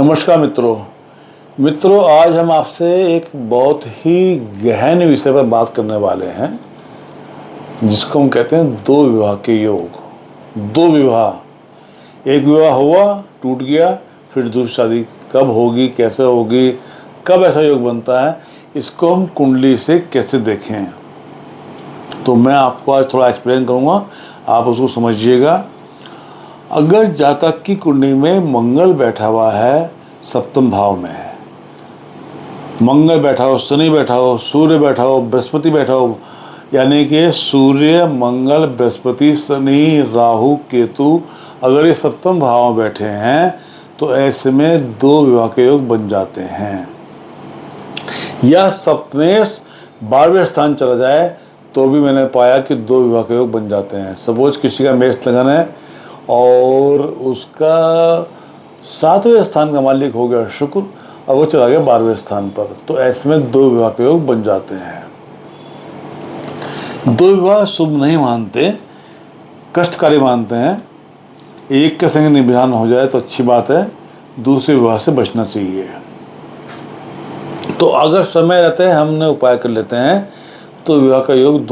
नमस्कार मित्रों, आज हम आपसे एक बहुत ही गहन विषय पर बात करने वाले हैं, जिसको हम कहते हैं दो विवाह के योग। दो विवाह, एक विवाह हुआ, टूट गया, फिर दूसरी शादी कब होगी, कैसे होगी, कब ऐसा योग बनता है, इसको हम कुंडली से कैसे देखें। तो मैं आपको आज थोड़ा एक्सप्लेन करूँगा, आप उसको समझिएगा। अगर जातक की कुंडली में मंगल बैठा हुआ है, सप्तम भाव में है, मंगल बैठा हो, शनि बैठा हो, सूर्य बैठा हो, बृहस्पति बैठा हो, यानी कि सूर्य, मंगल, बृहस्पति, शनि, राहु, केतु अगर ये सप्तम भाव में बैठे हैं तो ऐसे में दो विवाह के योग बन जाते हैं। या सप्तमेश 12वें स्थान चला जाए तो भी मैंने पाया कि दो विवाह के योग बन जाते हैं। सपोज किसी का मेष लगन है और उसका 7वें स्थान का मालिक हो गया शुक्र और वो चला गया 12वें स्थान पर, तो ऐसे में दो विवाह के योग बन जाते हैं। दो विवाह शुभ नहीं मानते, कष्टकारी मानते हैं। एक के संग निभान हो जाए तो अच्छी बात है, दूसरे विवाह से बचना चाहिए। तो अगर समय रहते हैं हमने उपाय कर लेते हैं तो विवाह का योग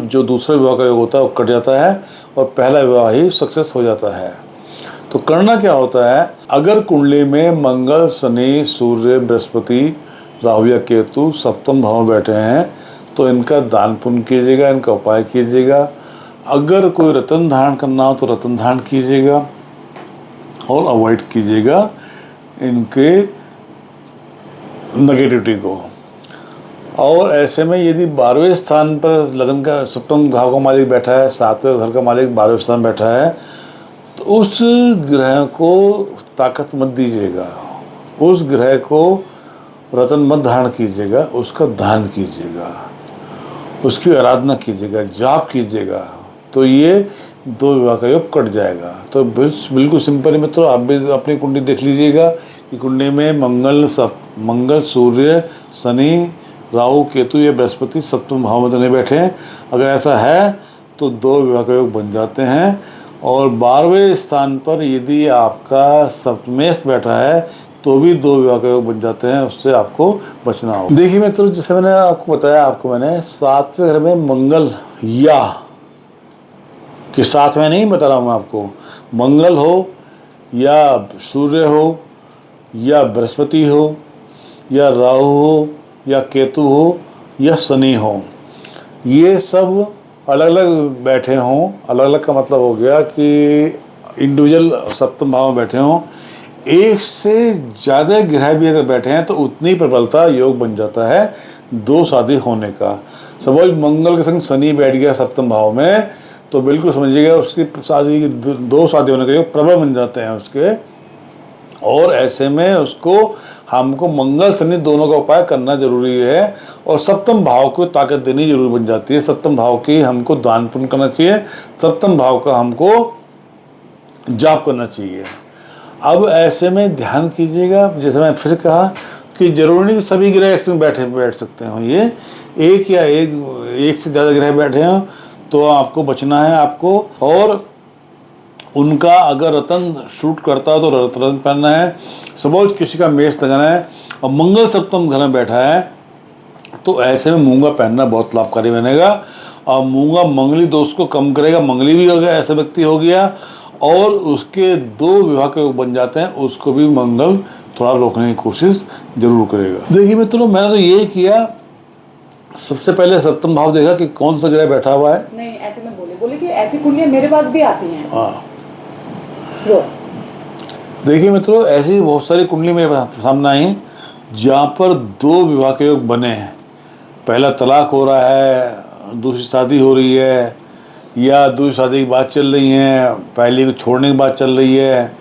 जो दूसरा विवाह का योग होता है वो कट जाता है और पहला विवाह ही सक्सेस हो जाता है। तो करना क्या होता है, अगर कुंडली में मंगल, शनि, सूर्य, बृहस्पति, राहु या केतु सप्तम भाव में बैठे हैं तो इनका दान पुण्य कीजिएगा, इनका उपाय कीजिएगा। अगर कोई रत्न धारण करना हो तो रत्न धारण कीजिएगा और अवॉइड कीजिएगा इनके नेगेटिविटी को। और ऐसे में यदि 12वें स्थान पर लगन का सप्तम भाव का मालिक बैठा है, 7वें घर का मालिक 12वें स्थान बैठा है, तो उस ग्रह को ताकत मत दीजिएगा, उस ग्रह को रत्न मत धारण कीजिएगा, उसका दान कीजिएगा, उसकी आराधना कीजिएगा, जाप कीजिएगा, तो ये दो विवाह का योग कट जाएगा। तो बिल्कुल सिंपल है मित्रों, आप भी अपनी कुंडली देख लीजिएगा कि कुंडली में मंगल, सूर्य, शनि, राहु, केतु या बृहस्पति सप्तम भाव में तो नहीं बैठे हैं। अगर ऐसा है तो दो विवाह का योग बन जाते हैं। और 12वें स्थान पर यदि आपका सप्तमेश बैठा है तो भी दो विवाह का योग बन जाते हैं, उससे आपको बचना होगा। देखिए मित्रों, जैसे मैंने आपको बताया, मैंने 7वें घर में मंगल या कि 7 में नहीं बता रहा हूँ मैं आपको, मंगल हो या सूर्य हो या बृहस्पति हो या राहु हो या केतु हो या शनि हो, ये सब अलग अलग बैठे हों। अलग अलग का मतलब हो गया कि इंडिविजुअल सप्तम भाव में बैठे हों। एक से ज़्यादा ग्रह भी अगर बैठे हैं तो उतनी प्रबलता योग बन जाता है दो शादी होने का। सपोज मंगल के संग शनि बैठ गया सप्तम भाव में तो बिल्कुल समझिएगा उसकी शादी, दो शादी होने के योग प्रबल बन जाते हैं उसके। और ऐसे में उसको हमको मंगल शनि दोनों का उपाय करना जरूरी है और सप्तम भाव को ताकत देनी जरूरी बन जाती है। सप्तम भाव की हमको दान पुण्य करना चाहिए, सप्तम भाव का हमको जाप करना चाहिए। अब ऐसे में ध्यान कीजिएगा, जैसे मैं फिर कहा कि जरूरी नहीं सभी ग्रह एक संग बैठ सकते हो, ये एक से ज़्यादा ग्रह बैठे हों तो आपको बचना है आपको। और उनका अगर रत्न शूट करता है तो रत्न पहनना है। सपोज किसी का मेष लगना है और मंगल सप्तम घर में बैठा है तो ऐसे में मूंगा पहनना बहुत लाभकारी बनेगा और मूंगा मंगली दोष को कम करेगा। मंगली भी हो गया, ऐसा व्यक्ति हो गया और उसके दो विवाह के योग बन जाते हैं, उसको भी मंगल थोड़ा रोकने की कोशिश जरूर करेगा। देखिए मित्रों, मैंने तो ये किया, सबसे पहले सप्तम भाव देखा कि कौन सा ग्रह बैठा हुआ है। नहीं, ऐसे में बोले कि ऐसी कुंडलियां मेरे पास भी आती हैं। हाँ, देखिए मित्रों, ऐसी बहुत सारी कुंडली मेरे सामने आई हैं जहाँ पर दो विवाह के योग बने हैं। पहला तलाक हो रहा है, दूसरी शादी हो रही है, या दूसरी शादी की बात चल रही है, पहली को छोड़ने की बात चल रही है,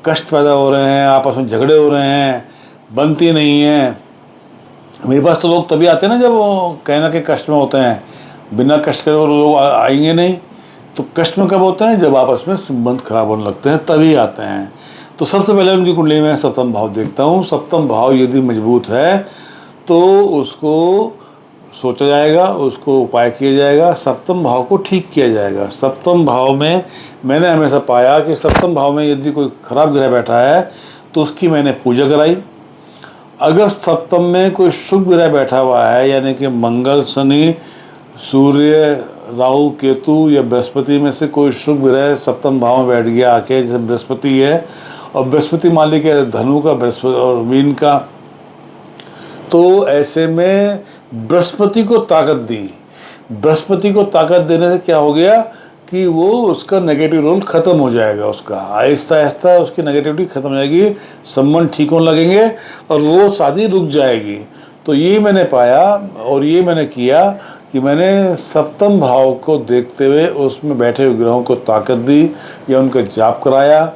कष्ट पैदा हो रहे हैं, आपस में झगड़े हो रहे हैं, बनती नहीं है। मेरे पास तो लोग तभी आते हैं ना जब वो कहना के कष्ट में होते हैं, बिना कष्ट के लोग आएंगे नहीं। तो कष्ट में कब होते हैं, जब आपस में संबंध खराब होने लगते हैं तभी आते हैं। तो सबसे पहले उनकी कुंडली में सप्तम भाव देखता हूँ। सप्तम भाव यदि मजबूत है तो उसको सोचा जाएगा, उसको उपाय किया जाएगा, सप्तम भाव को ठीक किया जाएगा। सप्तम भाव में मैंने हमेशा पाया कि सप्तम भाव में यदि कोई खराब ग्रह बैठा है तो उसकी मैंने पूजा कराई। अगस्त सप्तम में कोई शुभ ग्रह बैठा हुआ है, यानी कि मंगल, शनि, सूर्य, राहु, केतु या बृहस्पति में से कोई शुभ ग्रह सप्तम भाव में बैठ गया आके, जैसे बृहस्पति है, और बृहस्पति मालिक है धनु का, बृहस्पति और मीन का, तो ऐसे में बृहस्पति को ताकत दी। बृहस्पति को ताकत देने से क्या हो गया कि वो उसका नेगेटिव रोल ख़त्म हो जाएगा, उसका आहिस्ता आहिस्ता उसकी नेगेटिविटी ख़त्म हो जाएगी, संबंध ठीक होने लगेंगे और वो शादी रुक जाएगी। तो ये मैंने पाया और ये मैंने किया कि मैंने सप्तम भाव को देखते हुए उसमें बैठे हुए ग्रहों को ताकत दी, या उनका जाप कराया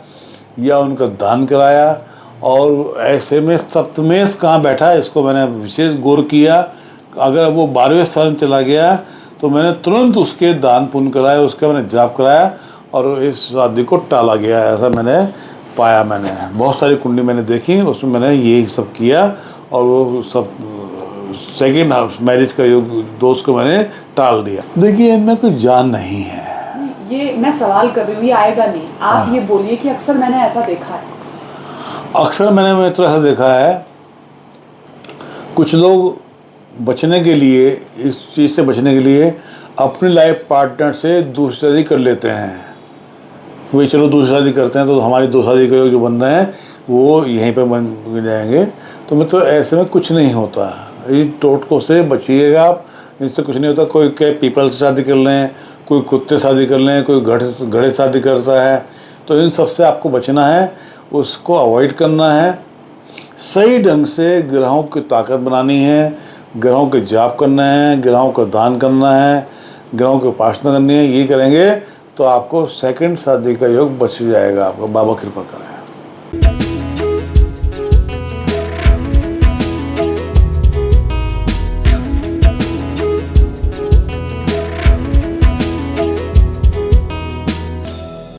या उनका दान कराया। और ऐसे में सप्तमेश कहाँ बैठा है इसको मैंने विशेष गौर किया। अगर वो 12वें स्थान में चला गया तो मैंने तुरंत उसके दान पुण्य कराया, उसका मैंने जाप कराया और इस शादी को टाला गया। ऐसा मैंने पाया। मैंने बहुत सारी कुंडली मैंने देखी, उसमें मैंने यही सब किया और वो सब सेकेंड मैरिज का योग दोस्त को मैंने टाल दिया। देखिए इनमें कोई जान नहीं है। ये मैं सवाल कर रही हूँ, ये आएगा नहीं। आप ये बोलिए कि अक्सर मैंने ऐसा देखा है। अक्सर मैंने मित्र ऐसा देखा है, कुछ लोग बचने के लिए, इस चीज़ से बचने के लिए अपनी लाइफ पार्टनर से दूसरी शादी कर लेते हैं। वे चलो दूसरी शादी करते हैं तो हमारी दो शादी के जो बन रहे हैं वो यहीं पे बन जाएंगे। तो मतलब ऐसे में कुछ नहीं होता। इन टोटकों से बचिएगा आप, इनसे कुछ नहीं होता। कोई क्या पीपल से शादी कर लें, कोई कुत्ते शादी कर लें, कोई घड़े शादी करता है, तो इन सब से आपको बचना है, उसको अवॉइड करना है। सही ढंग से ग्रहों की ताकत बनानी है, ग्रहों के जाप करना है, ग्रहों का दान करना है, ग्रहों की उपासना करनी है। ये करेंगे तो आपको सेकंड शादी का योग बच जाएगा। आपको बाबा कृपा करें।